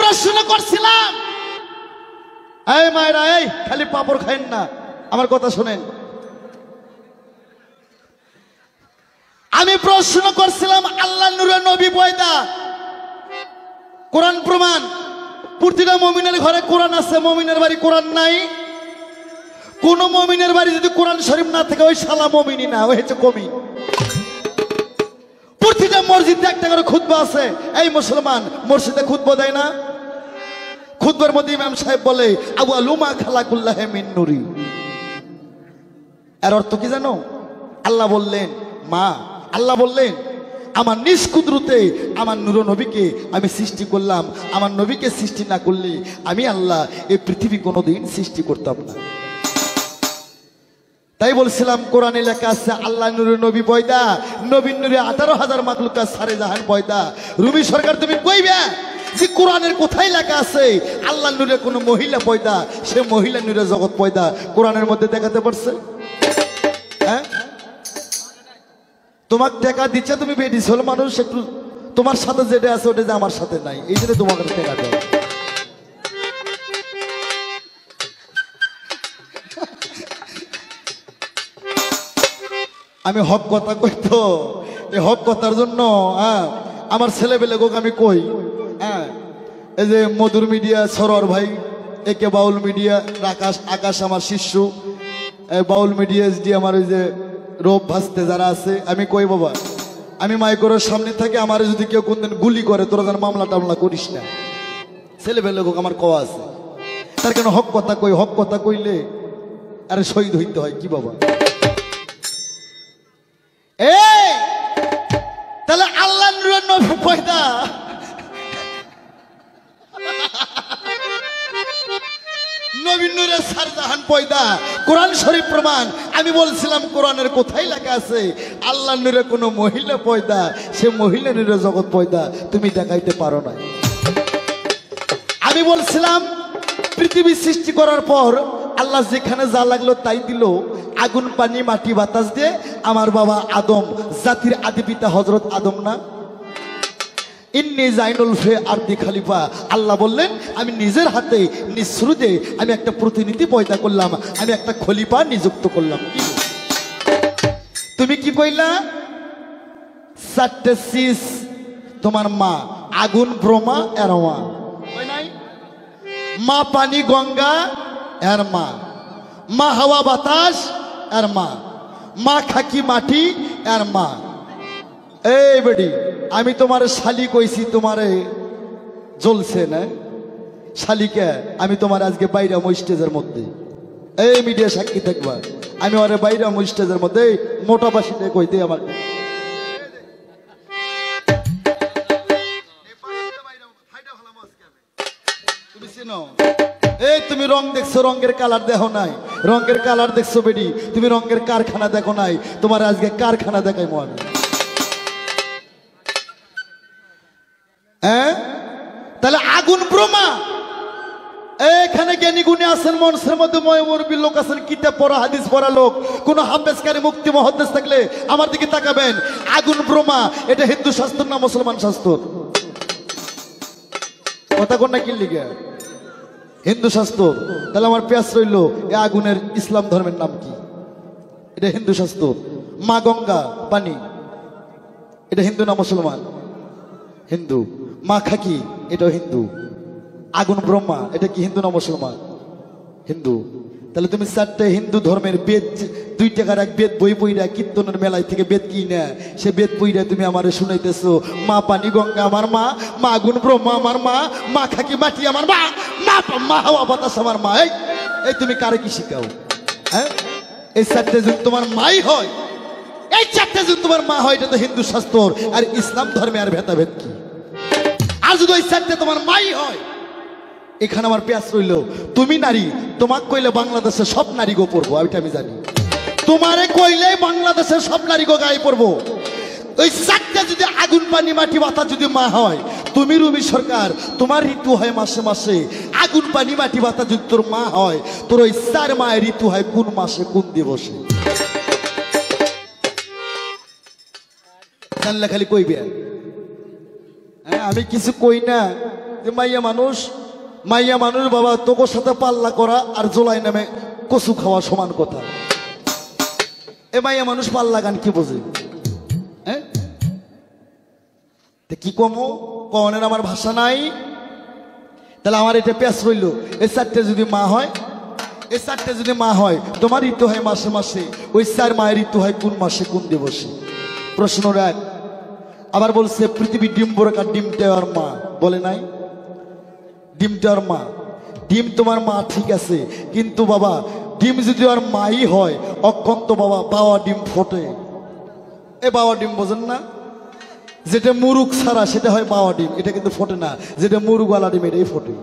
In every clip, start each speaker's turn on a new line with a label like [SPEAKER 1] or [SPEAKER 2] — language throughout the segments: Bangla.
[SPEAKER 1] প্রশ্ন করছিলাম, এই মায়েরা, এই খালি পাপড় খাইন না, আমার কথা শুনেন। আমি প্রশ্ন করছিলাম আল্লাহ নূরের নবী পয়দা, কোরআন প্রমাণ। প্রতিটা মুমিনের ঘরে কোরআন আছে, মুমিনের বাড়ি কোরআন নাই। কোন মুমিনের বাড়ি যদি কোরআন শরীফ না থাকে ওই শালা মুমিনই না, ওই হচ্ছে কমি। প্রতিটা মসজিদে একটা করে খুতবা আছে। এই মুসলমান মসজিদে খুতবা দেয় না? খুতবার মধ্যে ইমাম সাহেব বলে আউয়ালুমা খালাকুল্লাহি মিন নূরি। এর অর্থ কি জানো? আল্লাহ বললেন, মা আল্লাহ বললেন আমার নিজ কুদরতে আমার নূর নবীকে আমি সৃষ্টি করলাম। আমার নবীকে সৃষ্টি না করলে আমি আল্লাহ এই পৃথিবী কোনোদিন সৃষ্টি করতাম না। তাই বলছিলাম কোরআনে লেখা আছে আল্লাহ নূরের নবী পয়দা, নবীর নূরে 18,000 মাখলুকাত সারে জাহান পয়দা। রুমি সরকার তুমি কইবে যে কোরআনের কোথায় লেখা আছে আল্লাহ নূরে কোনো মহিলা পয়দা, সে মহিলা নূরে জগৎ পয়দা কোরআনের মধ্যে দেখাতে পারছে? হ্যাঁ, তোমাকে টাকা দিচ্ছে, তুমি বেডিস হল মানুষ, একটু তোমার সাথে যেটা আছে ওটা যে আমার সাথে নাই, এই জন্য তোমাকে টাকা দেয়। আমি হক কথা কই তো, এই হক কথার জন্য আমার ছেলেবেলে গোক আমি কই। এই যে মধুর মিডিয়া সরোয়ার ভাই, একে বাউল মিডিয়া, আকাশ আমার শিষ্য, বাউল মিডিয়া এসডি আমার ওই যে রোপ ভাসতে যারা আছে, আমি কই বাবা আমি মাইক্রোর সামনে থাকি, আমার যদি কেউ কোনদিন গুলি করে তোরা যেন মামলা টামলা করিস না। ছেলেবেলে গোক আমার কওয়া আছে, তার কেন হক কথা কই। হক কথা কইলে আরে শহীদ হইতে হয় কি বাবা? তাহলে আল্লাহ নূরের নবী পয়দা, নবীর নূরের সারজাহান পয়দা, কোরআন শরীফ প্রমাণ। আমি বলছিলাম কোরআনের কোথায় লেখা আছে আল্লাহ নূরে কোনো মহিলা পয়দা, সে মহিলা নূরে জগৎ পয়দা তুমি দেখাইতে পারো না। আমি বলছিলাম পৃথিবী সৃষ্টি করার পর আল্লাহ যেখানে যা লাগলো তাই দিল, আগুন পানি মাটি বাতাস দিয়ে। আমার বাবা আদম, জাতির আদি পিতা হযরত আদম না? ইন্নী জাইনুল ফি আরদি খলিফা। আল্লাহ বললেন আমি নিজের হাতে নিঃশ্রুদে আমি একটা প্রতিনিধি পয়দা করলাম, আমি একটা খলিফা নিযুক্ত করলাম। কি তুমি কি কইলা? 4টে শীষ তোমার মা, আগুন ব্রহ্মা এর মা, কই নাই? মা পানি গঙ্গা এর মা, মা হাওয়া বাতাস এর মা, মা খাকি মাটি এর মা। এই বেডি আমি তোমার শালি কইছি, তোমারে জ্বলছে না শালিকে? আমি তোমার আজকে বাইরাম স্টেজের মধ্যে, এই মিডিয়া সাক্ষী থাকবা, আমি ওরে বাইরাম স্টেজের মধ্যে মোটা বাসিতে কইতে আমার তুমি চিনো? এই তুমি রং দেখছো, রঙের কালার দেখো নাই? রঙের কালার দেখছো বেডি, তুমি রঙের কারখানা দেখো নাই? তোমার আজকে কারখানা দেখাই মনে। তাহলে আগুন ব্রহ্মা। এখানে জ্ঞানী গুণী আছেন, মনসের মধ্যে মুরব্বী লোক আছেন, কিতাব পড়া হাদিস পড়া লোক, কোন হাফেজকারী মুক্তি মুহাদ্দিস থাকলে আমার দিকে তাকাবেন। আগুন ব্রহ্মা এটা হিন্দু শাস্ত্র না মুসলমান শাস্ত্র? কথা কোন না কি লিগে? হিন্দু শাস্ত্র। তাহলে আমার পেঁয়াজ রইল এ আগুনের ইসলাম ধর্মের নাম কি? এটা হিন্দু শাস্ত্র। মা গঙ্গা পানি, এটা হিন্দু না মুসলমান? হিন্দু। মা খাকি এটাও হিন্দু। আগুন ব্রহ্মা এটা কি হিন্দু না মুসলমান? হিন্দু। তাহলে তুমি 4টে হিন্দু ধর্মের বেদ, 2 টাকার এক বেদ বই পইরা কীর্তনের মেলায় থেকে বেদ কি না, সে বেদ পইরা তুমি আমারে শুনাইতেছো মা পানি গঙ্গা আমার মা, মা আগুন ব্রহ্মা আমার মা, মা খাকি মাটি আমার মা, মা হাওয়া বাতাস আমার মা। এই তুমি কারে কি শিখাও? হ্যাঁ, এই 4টে যদি তোমার মাই হয়, এই 4টে যদি তোমার মা হয়, এটা তো হিন্দু শাস্ত্র আর ইসলাম ধর্মে আর ভেদাভেদ কি? আর যদি ওই 4টে তোমার মাই হয়, এখানে আমার পেঁয়াজ রইল তুমি নারী, তোমাকে কইলে বাংলাদেশের সব নারী গো পড়বো, আমি জানি। তোমারে কইলে বাংলাদেশের সব নারী গো গায়ে পড়বো। ওই 4টে যদি আগুন পানি মাটি বাতাস যদি মা হয়, তুমি রুমি সরকার তোমার ঋতু হয় মাসে মাসে, আগুন পানি মাটি বাতাস যদি তোর মা হয়, তোর ওই 4 মায়ের ঋতু হয় কোন মাসে কোন দিবসে? জানলে খালি কইবে। হ্যাঁ, আমি কিছু কই না, যে মাইয়া মানুষ বাবা তোর সাথে পাল্লা করা আর জোলাই নামে কচু খাওয়া সমান কথা। এ মাইয়া মানুষ পাল্লা গান কি বোঝে? হ্যাঁ, কি কমো কনের আমার ভাষা নাই। তাহলে আমার এটা পেঁচ রইল, এই চারটে যদি মা হয়, এই চারটে যদি মা হয়, তোমার ঋতু হয় মাসে মাসে, ওই 4 মায়ের ঋতু হয় কোন মাসে কোন দিবসে? প্রশ্ন রাখ। আবার বলছে পৃথিবী ডিম বড়কার ডিমটা আর মা, বলে নাই? ডিমটা আর মা, ডিম তোমার মা ঠিক আছে, কিন্তু বাবা ডিম যদি আর মাই হয় অক্ষন্ত বাবা বাবা ডিম ফোটে। এ বাবা ডিম বোঝেন না? যেটা মুরুগ ছাড়া সেটা হয় বাবা ডিম, এটা কিন্তু ফোটে না। যেটা মুরুগওয়ালা ডিম এটাই ফোটে।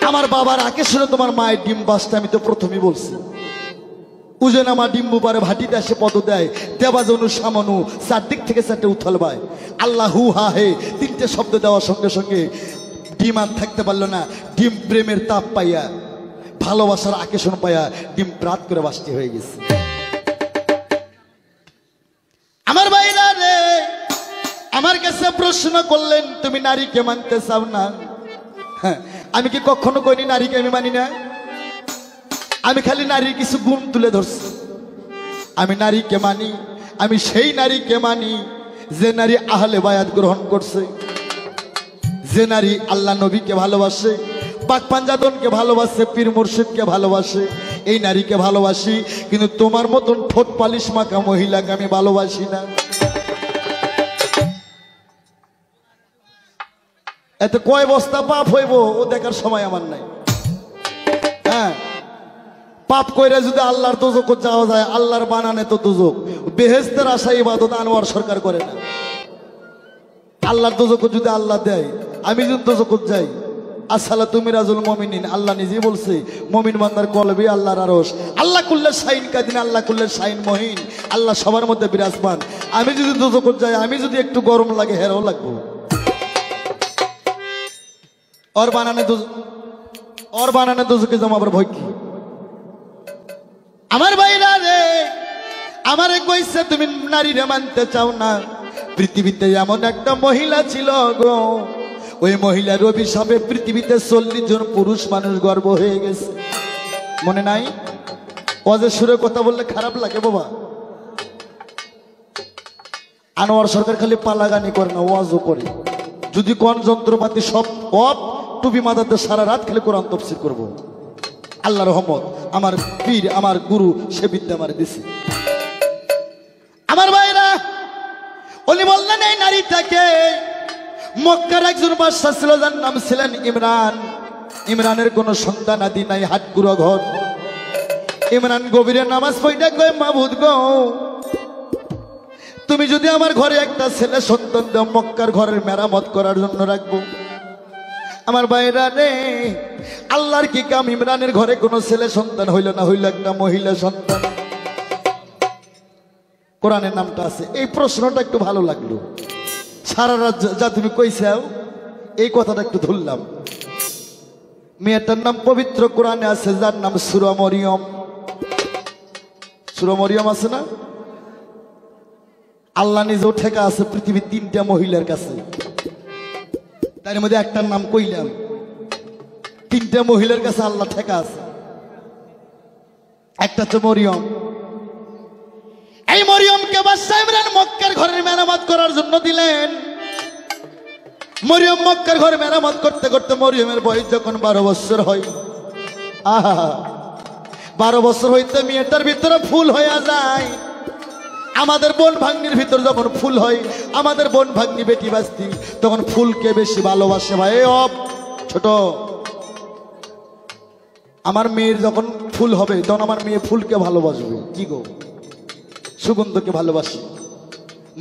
[SPEAKER 1] আমার বাবার আকেশনে তোমার মায়ের ডিম বাসটা আমি তো প্রথমেই বলছি। উজেন আমার ডিম্বু পারে ভাটিতে আসে পদ দেয়, দেবাজনু সামনু, চারদিক থেকে চারটে উথল ভাই। আল্লাহ হু হা হে 3টে শব্দ দেওয়ার সঙ্গে সঙ্গে ডিম আর থাকতে পারলো না। ডিম প্রেমের তাপ পাইয়া, ভালোবাসার আকেশন পাইয়া ডিম প্রাত করে বাসটি হয়ে গেছে। আমার ভাইরা রে, আমার কাছে প্রশ্ন করলেন তুমি নারীকে মানতে চাও না? হ্যাঁ, আমি কি কখনো কইনি নারীকে আমি মানি না? আমি খালি নারীর কিছু গুণ তুলে ধরছি। আমি নারীকে মানি, আমি সেই নারীকে মানি যে নারী আহলে বায়াত গ্রহণ করছে, যে নারী আল্লাহ নবীকে ভালোবাসে, পাক পাঞ্জাতনকে ভালোবাসে, পীর মুর্শিদকে ভালোবাসে, এই নারীকে ভালোবাসি। কিন্তু তোমার মতন ঠোঁট পালিশ মাখা মহিলাকে আমি ভালোবাসি না। এত কয় বস্তা পাপ হইব ও দেখার সময় আমার নাই। হ্যাঁ, পাপ কইরা যদি আল্লাহর দোজক যাওয়া যায়, আল্লাহর বানানে তো দোজক। বেহেশতের আশা ইবাদত আনোয়ার সরকার করে না। আল্লাহর দোজক যদি আল্লাহ দেয়, আমি যদি দোজক যাই, আসসালাতু মিরাজুল মুমিনিন, আল্লাহ নিজেই বলছে মুমিন বান্দার কলবে আল্লাহর আরশ। আল্লাহ কুল্লে শাইন কাদিন, আল্লাহ কুল্লে শাইন মহিন, আল্লাহ সবার মধ্যে বিরাজমান। আমি যদি দোজক যাই, আমি যদি একটু গরম লাগে হেরাও লাগবো। ওর বানানে দোজকে জমাবার ভয় কি? আমার ভাইরা রে, আমারে কইছে তুমি নারীরে মানতে চাও না। পৃথিবীতে এমন একটা মহিলা ছিল গো, ওই মহিলার অভিশাপে পৃথিবীতে 40 জন পুরুষ মানুষ গর্ভ হয়ে গেছে। মনে নাই? ওয়াজের সুরে কথা বললে খারাপ লাগে বাবা। আনোয়ার সরকার খালি পালাগানি করে না, ওয়াজও করে। যদি কোন যন্ত্রপাতি সব অফ, টুপি মাথাতে সারা রাত খালি কোরআন তাফসীর করব। আল্লাহ রহমত, আমার পীর আমার গুরু সে বিদ্যা আমার দিছে। আমার ভাইরা, উনি বললেন এই নারীটাকে মক্কার একজন বাদশা ছিল, যার নাম ছিলেন ইমরান। ইমরানের কোনো সন্তান আদি নাই, হাটগুড়ো ঘর। ইমরান গভীরে নামাজ পড়ে কয় মাবুদ গো, তুমি যদি আমার ঘরে একটা ছেলে সন্তান দাও, মক্কার ঘরের মেরামত করার জন্য রাখবো। আমার ভাইরা রে, আল্লাহর কি কাম, ইমরানের ঘরে কোনো ছেলে সন্তান হইল না, হইল একটা মহিলা সন্তান। কোরআনের নামটা আছে। এই প্রশ্নটা একটু ভালো লাগলো। সারা রাত যা তুমি কইছাও, এই কথাটা একটু ধরলাম। মেয়েটার নাম পবিত্র কোরআনে আছে, যার নাম সূরা মরিয়ম। সূরা মরিয়ম আছে না? আল্লাহ নিজেও ঠেকা আছে পৃথিবীর 3টা মহিলার কাছে। তার মধ্যে একটার নাম কইলাম, 3টা মহিলার কাছে আল্লাহ ঠেকা আছে। একটা তো মরিয়ম। এই মরিয়মকে বাদশা ইমরান মক্কার ঘরের মেরামত করার জন্য দিলেন। মরিয়ম মক্কার ঘরে মেরামত করতে করতে মরিয়মের বয়স যখন 12 বছর হয়, আহা 12 বছর হইতে মেয়েটার ভিতরে ফুল হয়ে যায়। আমাদের বোন ভাগ্নির ভিতর যখন ফুল হয়, আমাদের বোন ভাগ্নি বেটি বাস্তি তখন ফুলকে বেশি ভালোবাসে। ভাই ছোট, আমার মেয়ের যখন ফুল হবে তখন আমার মেয়ে ফুলকে ভালোবাসবে। কি গো, সুগন্ধকে ভালোবাসি।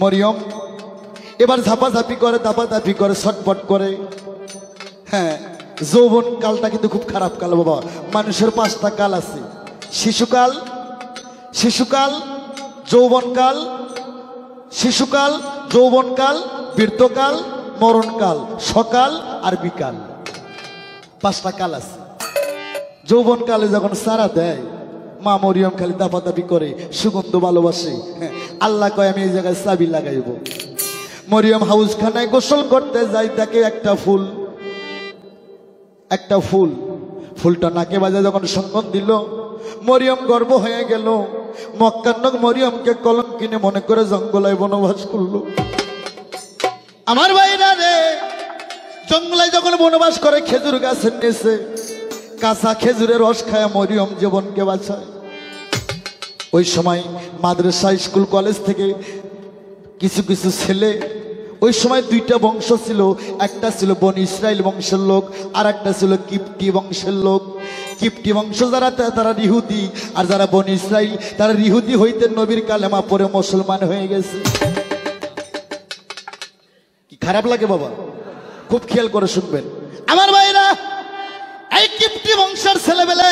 [SPEAKER 1] মরিয়ম এবার ঝাপাঝাপি করে, দাপাদাপি করে, ছটপট করে। হ্যাঁ, যৌবন কালটা কিন্তু খুব খারাপ কাল বাবা। মানুষের 5টা কাল আছে: শিশুকাল, শিশুকাল, যৌবনকাল, শিশুকাল, যৌবনকাল, বৃদ্ধকাল, মরণকাল, সকাল আর বিকাল। 5টা কাল আছে। যৌবনকালে যখন সারা দেয়, মা মরিয়ম খালি দাপাদাপি করে, সুগন্ধ ভালোবাসে। হ্যাঁ, আল্লাহ কয় আমি এই জায়গায় চাবি লাগাইব। মরিয়ম হাউসখানায় গোসল করতে যাই, তাকে একটা ফুল একটা ফুলটা নাকে বাজে যখন সঙ্গম দিল, মরিয়ম গর্ব হয়ে গেল। মক্কার লোক মরিয়মকে কলম কিনে মনে করে জঙ্গলায় বনবাস করলো। আমার ভাইরা রে, জঙ্গলায় যখন বনবাস করে খেজুর গাছের নিচে কাঁচা খেজুরের রস খায় মরিয়ম জীবনকে বাঁচায়। ওই সময় মাদ্রাসা স্কুল কলেজ থেকে কিছু কিছু ছেলে, ওই সময় দুইটা বংশ ছিল, একটা ছিল বনি ইসরাইল বংশের লোক, আর একটা ছিল কিপ্টি বংশের লোক। কিপ্টি বংশ যারা তারা ইহুদি, আর যারা বনি ইসরাইল তারা ইহুদি হইতে নবীর কালেমা পড়ে মুসলমান হয়ে গেছে। কি খারাপ লাগে বাবা? খুব খেয়াল করে শুনবেন আমার ভাইরা। এই কিপ্টি বংশের ছেলেবেলে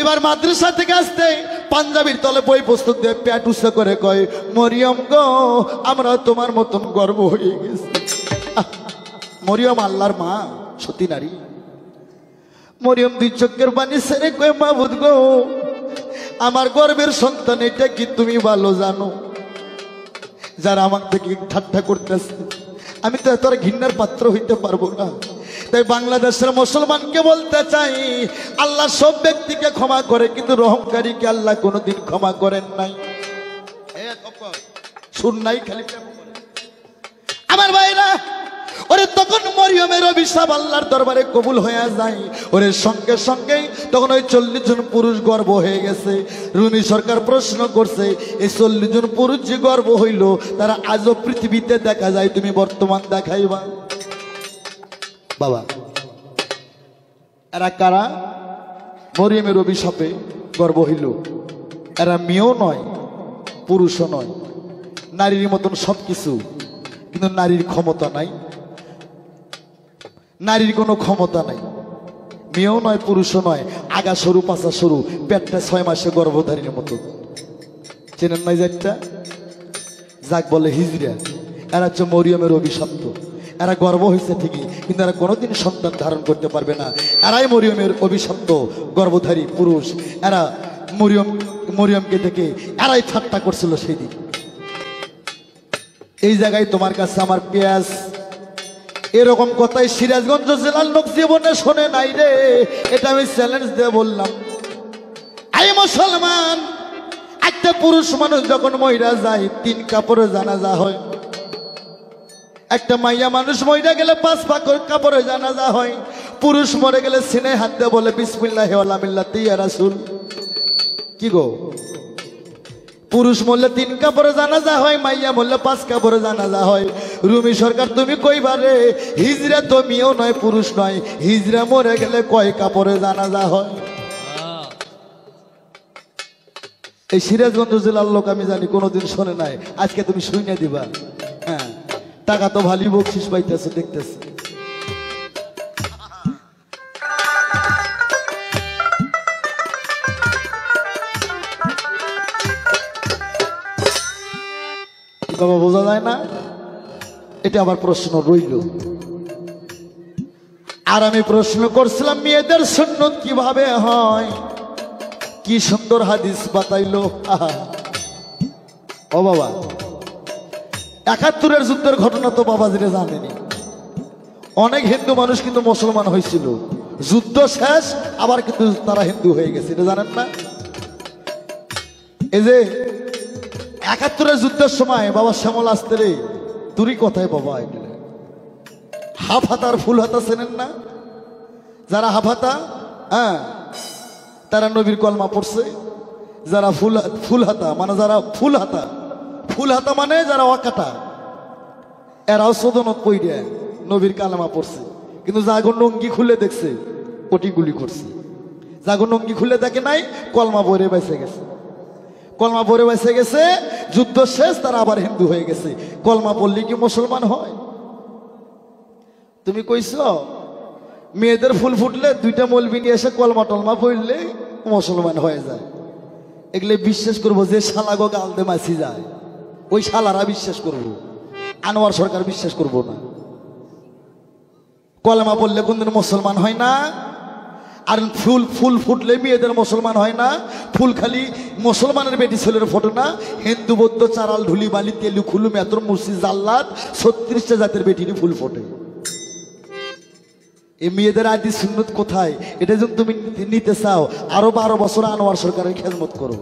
[SPEAKER 1] এবার মাদ্রাসা থেকে আসতে পাঞ্জাবির তলে বই পুস্তক দিয়ে পেট উঁচু করে কয়, মরিয়ম গো, আমরা তোমার মতন গর্ব হয়ে গেছি। মরিয়ম আল্লাহর মা, সতী নারী। মরিয়ম দুই চোখের পানি ছেড়ে কয়, মাবুদ গো, আমার গর্বের সন্তান এটা কি তুমি ভালো জানো? যারা আমার থেকে ঠাট্টা করতেছে, আমি তো এত ঘৃণার পাত্র হইতে পারবো না। তাই বাংলাদেশের মুসলমানকে বলতে চাই, আল্লাহ সব ব্যক্তিকে ক্ষমা করে, কিন্তু রহমকারীকে আল্লাহ কোনোদিন ক্ষমা করেন নাই। শুন নাই খালি আমার ভাইরা। ওরে তখন মরিয়মের অভিশাপ আল্লাহর দরবারে কবুল হয়ে যায়। ওরে সঙ্গে সঙ্গেই তখন ওই 40 জন পুরুষ গর্ভ হয়ে গেছে। রুমি সরকার প্রশ্ন করছে, এই 40 জন পুরুষ যে গর্ভ হইল তারা আজও পৃথিবীতে দেখা যায়, তুমি বর্তমান দেখাইবা? বাবা, এরা কারা? মরিয়মের অভিশাপে গর্ভ হইল। এরা মেয়েও নয়, পুরুষও নয়, নারীর মতন সবকিছু, কিন্তু নারীর ক্ষমতা নাই, নারীর কোনো ক্ষমতা নাই। মেয়েও নয়, পুরুষও নয়, আগা সরু পাছা সরু, পেটটা 6 মাসে গর্ভধারীর মতো। চেনেন নাই যারটা? যাক বলে হিজড়া। এরা হচ্ছে মরিয়মের অভিশপ্ত। এরা গর্ব হয়েছে ঠিকই, কিন্তু এরা কোনোদিন সন্তান ধারণ করতে পারবে না। এরাই মরিয়মের অভিশপ্ত গর্ভধারী পুরুষ। এরা মরিয়মকে দেখে এরাই ঠাট্টা করছিল সেই দিন। এই জায়গায় তোমার কাছে আমার পেঁয়াজ, এরকম কথাই সিরাজগঞ্জ জেলার লোক জীবনে শোনে নাই রে। এটা আমি চ্যালেঞ্জ দিয়ে বললাম। আই মুসলমান, একটা পুরুষ মানুষ যখন মহিলা যায় 3 কাপড়ে জানাজা হয়। একটা মাইয়া মানুষ মহিলা গেলে 5 কাপড়ে জানাজা হয়। পুরুষ মরে গেলে সিনে হাত দিয়ে বলে বিসমিল্লাহি ওয়া মিল্লাতি ইয়া রাসূল। কি গো, পুরুষ মরলে 3 কাপড়ে জানাজা হয়, মাইয়া মরলে 5 কাপড়ে জানাজা হয়। রুমি সরকার তুমি কইবারে, হিজরা তো মেয়েও নয়, পুরুষ নয়, হিজরা মরে গেলে কয় কাপড়ে জানাজা হয়? এই সিরাজগঞ্জ জেলার লোক আমি জানি কোনোদিন শোনে নাই, আজকে তুমি শুনে দিবা। হ্যাঁ, টাকা তো ভালোই বকশিস পাইতেছে, দেখতেছে। বাবা বোঝা যায় না? এটা আবার প্রশ্ন রইল। আর আমি প্রশ্ন করছিলাম মেয়েদের সুন্নত কিভাবে হয়, কি সুন্দর হাদিস বাতাইলো। ও বাবা, 71-এর যুদ্ধের ঘটনা তো বাবাজিরা জানেনি। অনেক হিন্দু মানুষ কিন্তু মুসলমান হয়েছিল, যুদ্ধ শেষ আবার কিন্তু তারা হিন্দু হয়ে গেছে, এটা জানেন না? এই যে 71-এর যুদ্ধের সময় বাবা শ্যামল আসতে রে, তুরি কথায় বাবা এগুলো হাফ হাতার ফুল হাতা চেনেন না? যারা হাফ হাতা, হ্যাঁ, তারা নবীর কলমা পড়ছে। যারা ফুল হাতা মানে যারা ফুল হাতা মানে যারা ওয়াকাটা, এরাও সদনত পইরে নবীর কালেমা পড়ছে। কিন্তু জাগর নঙ্গি খুলে দেখছে ওটি গুলি করছে, জাগর নঙ্গি খুলে দেখে নাই, কলমা পড়ে বেঁচে গেছে। কলমা পড়ে বেঁচে গেছে, যুদ্ধ শেষ, তারা আবার হিন্দু হয়ে গেছে। কলমা পড়লে কি মুসলমান হয়? তুমি কইছ মেয়েদের ফুল ফুটলে 2টা মৌলবি নিয়ে এসে কলমা টলমা পড়লে মুসলমান হয়ে যায়। এগুলো বিশ্বাস করবো যে শালাগো গালদে মাছি যায়, ওই শালারা বিশ্বাস করবো, আনোয়ার সরকার বিশ্বাস করবো না। কলমা পড়লে কোনদিন মুসলমান হয় না। আর ফুল ফুটলে মেয়েদের মুসলমান হয় না। ফুল খালি মুসলমানের বেটি ছেলের ফটো না, হিন্দু বৌদ্ধ চারাল ঢুলি বালি তেলু খুলু মেতর মুর্শি জাল্লাদ 36টা জাতের বেটিরই ফুল ফোটে। এই মেয়েদের আদি সুন্নত কোথায়? এটা যদি তুমি নিতে চাও, আরো 12 বছর আনোয়ার সরকারের খেদমত করো।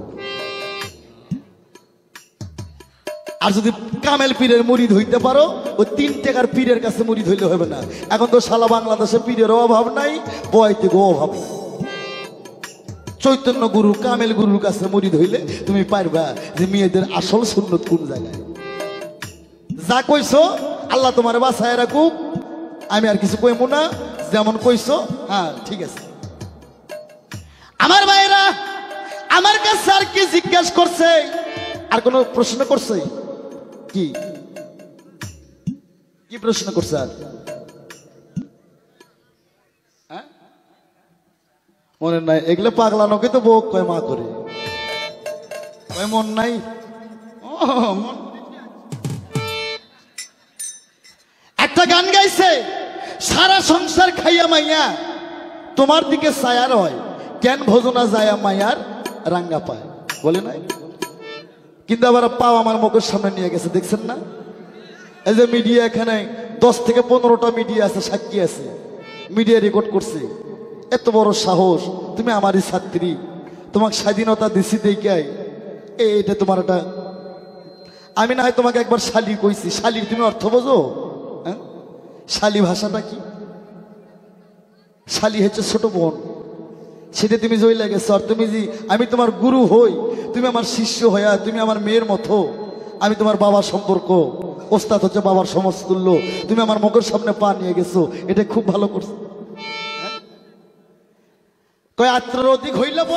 [SPEAKER 1] আর যদি কামেল পীরের মুরিদ হইতে পারো, ওই 3 টাকার পীরের কাছে মুরিদ হইলে হবে না। এখন তো সারা বাংলাদেশে পীরেরও অভাব নাই, বয়তেও অভাব নাই। চৈতন্য গুরু, কামেল গুরুর কাছে মুরিদ হইলে তুমি পারবা যে মেয়েদের আসল সুন্নত কোন জায়গায়। যা কইছো আল্লাহ তোমার বাসায় রাখুক, আমি আর কিছু কইমু না। যেমন কইছো, হ্যাঁ ঠিক আছে। আমার ভাইরা আমার কাছে আর কি জিজ্ঞাসা করছে? আর কোন প্রশ্ন করছে? কি কি প্রশ্ন করছে? আর মনে নাই? এগুলো পাগলানোকে তো বউ কয় মা করে, কয় মন নাই। একটা গান গাইছে, সারা সংসার খাইয়া মাইয়া তোমার দিকে ছায়ার হয়, কেন ভোজনা যায়া মায়ার রাঙ্গা পায়, বলে নাই? কিন্তু আবার পাও আমার মুখের সামনে নিয়ে গেছে, দেখছেন না? এই যে মিডিয়া, এখানে 10 থেকে 15টা মিডিয়া আছে, সাক্ষী আছে, মিডিয়া রেকর্ড করছে। এত বড় সাহস! তুমি আমারই ছাত্রী, তোমাকে স্বাধীনতা দিছি দেখাই, এটা তোমার একটা। আমি না হয় তোমাকে একবার শালি কইছি, শালির তুমি অর্থ বোঝো? হ্যাঁ, শালি ভাষাটা কি? শালি হচ্ছে ছোট বোন, সেটা তুমি জয় লাগেছ। আর তুমি যে আমি তোমার গুরু হই, তুমি আমার শিষ্য হইয়া তুমি আমার মেয়ের মতো, আমি তোমার বাবার সম্পর্ক, ওস্তাদ হচ্ছে বাবার সমতুল্য, তুমি আমার মুখের সামনে পা নিয়ে গেছো, এটা খুব ভালো করছো। কয় আত্মার অধিক হইলে